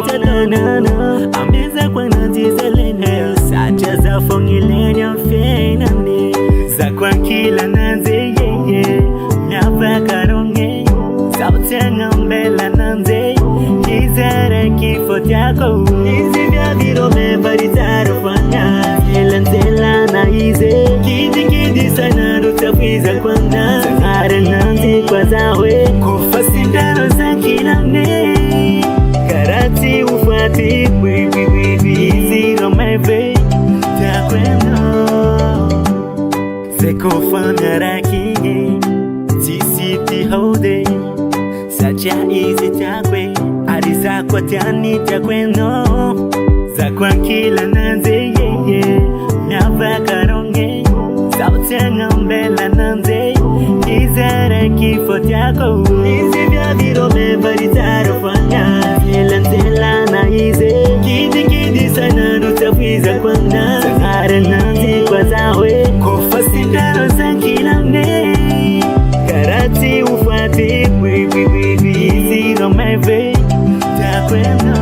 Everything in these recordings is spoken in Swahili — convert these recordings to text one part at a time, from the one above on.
talana ameza kwa nazizelene sacha za fongilenya fenane za kwa kila nanze yeye nyapa karonge sautenga mbela nanze kizere kifo chako hizi vya virome baritaro fanya elantela na ize kidi sana rutafiza kwa na sangare nanze kwa zawe kufasindano za kila ne karati ufati baby zero my baby takwendo seko fanya rakinge sisiti hode sacha izi takwe arisa kwa tiani takwendo za kwa kila nanze yeye nyapa karonge sautenga mbela nanze izere kifo chako hizi vya virome baritaro fanya elantela na ize kidi sana rutafiza kwa na sangare nanze kwa zawe kufasindano za kila ne karati ufati baby zero my baby takwendo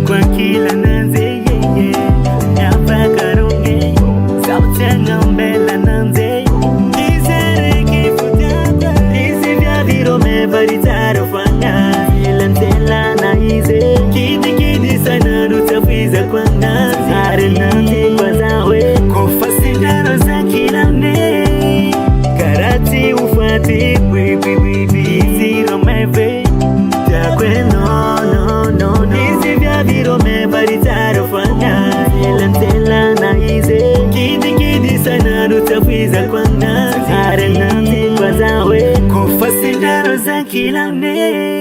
kwa kila nanze yeye nyapa karonge sautenga mbela nanze izere kifutaka izi vya virome baritaro fanya elantela na ize kidi sana rutafiza kwa na sangare nanze kwa zawe kufasindano za kila ne karati ufati baby zero my baby takwendo no virome baritaro fanya elantela na ize kidi sana rutafiza kwa na sangare nanze kwa zawe kufasindano za kila ne